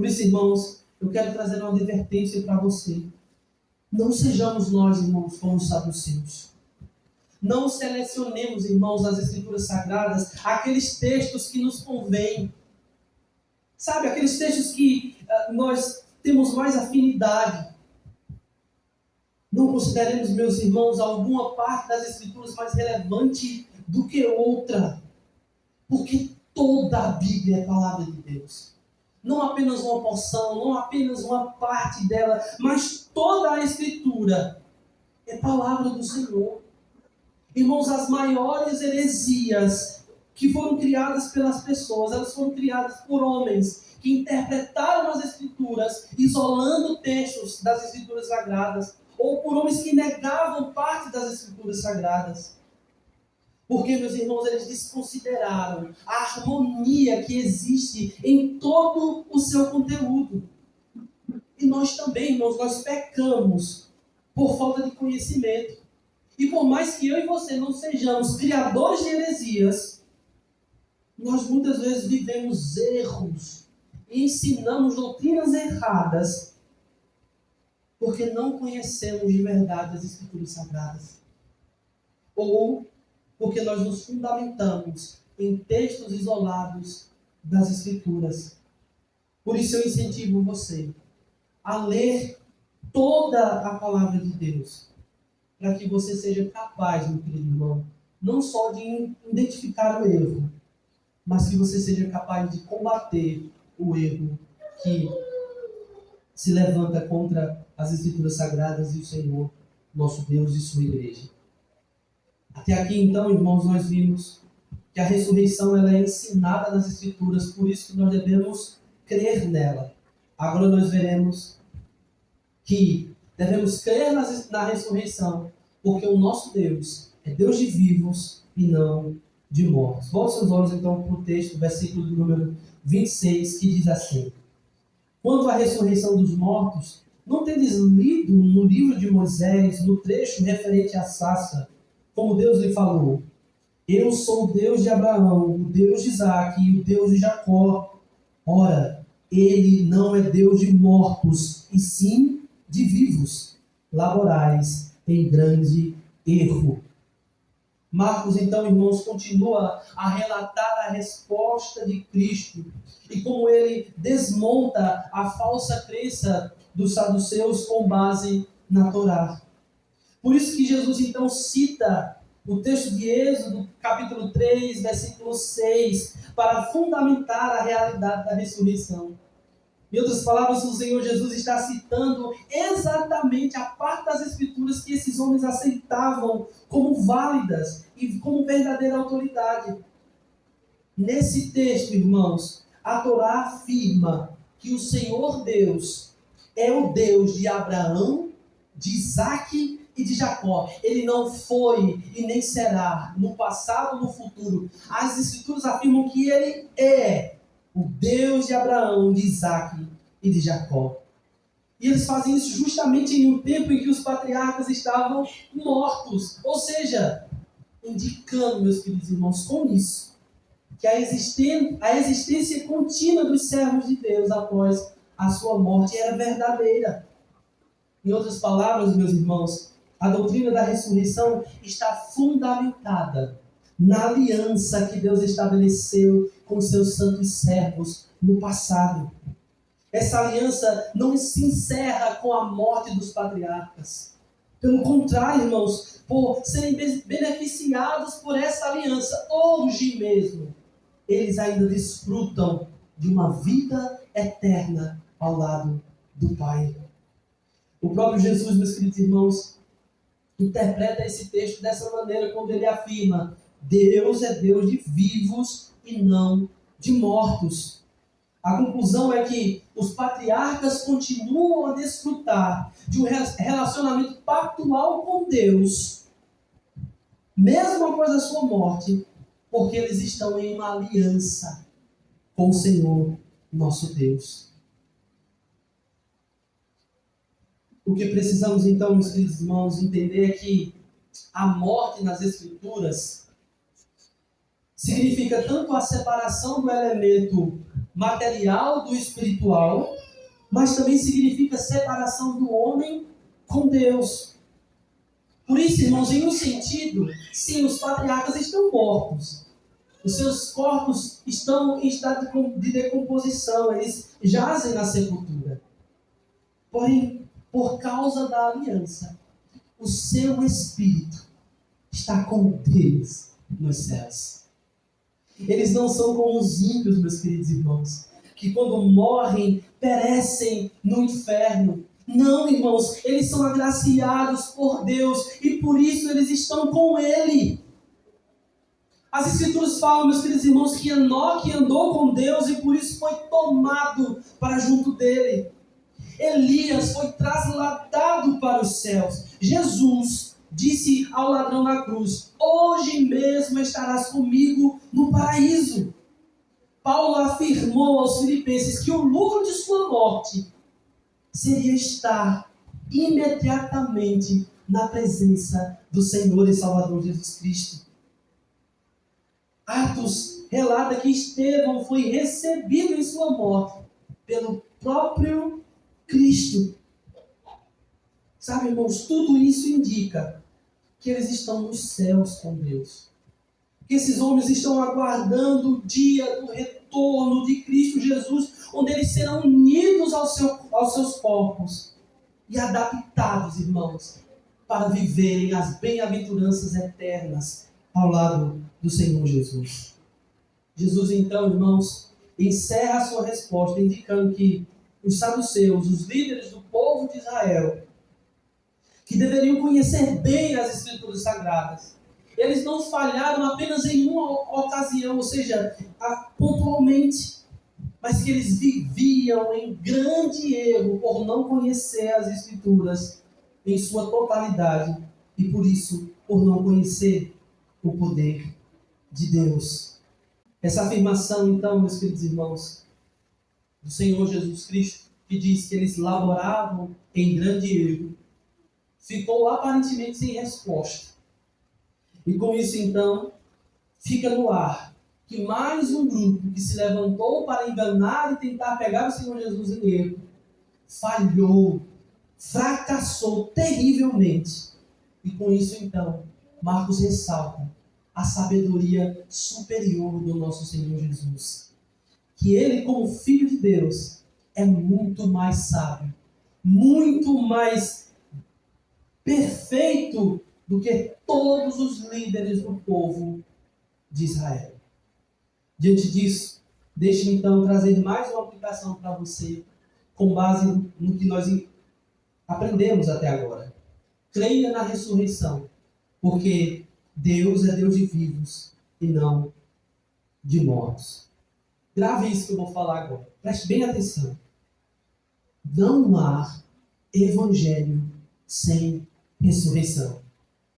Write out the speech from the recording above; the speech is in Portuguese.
Por isso, irmãos, eu quero trazer uma advertência para você. Não sejamos nós, irmãos, como os saduceus. Não selecionemos, irmãos, nas Escrituras Sagradas, aqueles textos que nos convêm. Sabe, aqueles textos que nós temos mais afinidade. Não consideremos, meus irmãos, alguma parte das Escrituras mais relevante do que outra. Porque toda a Bíblia é palavra de Deus. Não apenas uma porção, não apenas uma parte dela, mas toda a Escritura é palavra do Senhor. Irmãos, as maiores heresias que foram criadas pelas pessoas, elas foram criadas por homens que interpretaram as Escrituras, isolando textos das Escrituras Sagradas, ou por homens que negavam parte das Escrituras Sagradas. Porque, meus irmãos, eles desconsideraram a harmonia que existe em todo o seu conteúdo. E nós também, irmãos, nós pecamos por falta de conhecimento. E por mais que eu e você não sejamos criadores de heresias, nós muitas vezes vivemos erros e ensinamos doutrinas erradas porque não conhecemos de verdade as Escrituras Sagradas. Ou porque nós nos fundamentamos em textos isolados das Escrituras. Por isso eu incentivo você a ler toda a palavra de Deus, para que você seja capaz, meu querido irmão, não só de identificar o erro, mas que você seja capaz de combater o erro que se levanta contra as Escrituras Sagradas e o Senhor, nosso Deus e sua igreja. Até aqui, então, irmãos, nós vimos que a ressurreição ela é ensinada nas Escrituras, por isso que nós devemos crer nela. Agora nós veremos que devemos crer na ressurreição, porque o nosso Deus é Deus de vivos e não de mortos. Volte seus olhos então para o texto, versículo número 26, que diz assim: quanto à ressurreição dos mortos, não tendes lido no livro de Moisés, no trecho referente à sarça, como Deus lhe falou: eu sou o Deus de Abraão, o Deus de Isaque e o Deus de Jacó. Ora, ele não é Deus de mortos, e sim de vivos. Laborais em grande erro. Marcos, então, irmãos, continua a relatar a resposta de Cristo e como ele desmonta a falsa crença dos saduceus com base na Torá. Por isso que Jesus, então, cita o texto de Êxodo, capítulo 3, versículo 6, para fundamentar a realidade da ressurreição. Em outras palavras, o Senhor Jesus está citando exatamente a parte das Escrituras que esses homens aceitavam como válidas e como verdadeira autoridade. Nesse texto, irmãos, a Torá afirma que o Senhor Deus é o Deus de Abraão, de Isaque e de Jacó. Ele não foi e nem será no passado ou no futuro. As Escrituras afirmam que ele é o Deus de Abraão, de Isaque e de Jacó. E eles fazem isso justamente em um tempo em que os patriarcas estavam mortos. Ou seja, indicando, meus queridos irmãos, com isso, que a existência contínua dos servos de Deus após a sua morte era verdadeira. Em outras palavras, meus irmãos, a doutrina da ressurreição está fundamentada na aliança que Deus estabeleceu com seus santos servos no passado. Essa aliança não se encerra com a morte dos patriarcas. Pelo contrário, irmãos, por serem beneficiados por essa aliança, hoje mesmo, eles ainda desfrutam de uma vida eterna ao lado do Pai. O próprio Jesus, meus queridos irmãos, interpreta esse texto dessa maneira, quando ele afirma: Deus é Deus de vivos e não de mortos. A conclusão é que os patriarcas continuam a desfrutar de um relacionamento pactual com Deus, mesmo após a sua morte, porque eles estão em uma aliança com o Senhor, nosso Deus. O que precisamos então, meus queridos irmãos, entender é que a morte nas Escrituras significa tanto a separação do elemento material do espiritual, mas também significa separação do homem com Deus. Por isso, irmãos, em um sentido, sim, os patriarcas estão mortos. Os seus corpos estão em estado de decomposição, eles jazem na sepultura. Porém, por causa da aliança, o seu espírito está com Deus nos céus. Eles não são como os ímpios, meus queridos irmãos, que quando morrem, perecem no inferno. Não, irmãos, eles são agraciados por Deus e por isso eles estão com Ele. As Escrituras falam, meus queridos irmãos, que Enoque andou com Deus e por isso foi tomado para junto dele. Elias foi trasladado para os céus. Jesus disse ao ladrão na cruz: hoje mesmo estarás comigo no paraíso. Paulo afirmou aos filipenses que o lucro de sua morte seria estar imediatamente na presença do Senhor e Salvador Jesus Cristo. Atos relata que Estevão foi recebido em sua morte pelo próprio Cristo. Sabe, irmãos, tudo isso indica que eles estão nos céus com Deus. Que esses homens estão aguardando o dia do retorno de Cristo Jesus, onde eles serão unidos aos seus corpos e adaptados, irmãos, para viverem as bem-aventuranças eternas ao lado do Senhor Jesus. Jesus, então, irmãos, encerra a sua resposta indicando que os saduceus, os líderes do povo de Israel, que deveriam conhecer bem as Escrituras Sagradas, eles não falharam apenas em uma ocasião, ou seja, pontualmente, mas que eles viviam em grande erro por não conhecer as Escrituras em sua totalidade e, por isso, por não conhecer o poder de Deus. Essa afirmação, então, meus queridos irmãos, do Senhor Jesus Cristo, que diz que eles laboravam em grande erro, ficou aparentemente sem resposta. E com isso, então, fica no ar que mais um grupo que se levantou para enganar e tentar pegar o Senhor Jesus em erro, falhou, fracassou terrivelmente. E com isso, então, Marcos ressalta a sabedoria superior do nosso Senhor Jesus. Que Ele, como Filho de Deus, é muito mais sábio, muito mais perfeito do que todos os líderes do povo de Israel. Diante disso, deixe-me então trazer mais uma aplicação para você, com base no que nós aprendemos até agora. Creia na ressurreição, porque Deus é Deus de vivos e não de mortos. Grave isso que eu vou falar agora. Preste bem atenção. Não há evangelho sem ressurreição.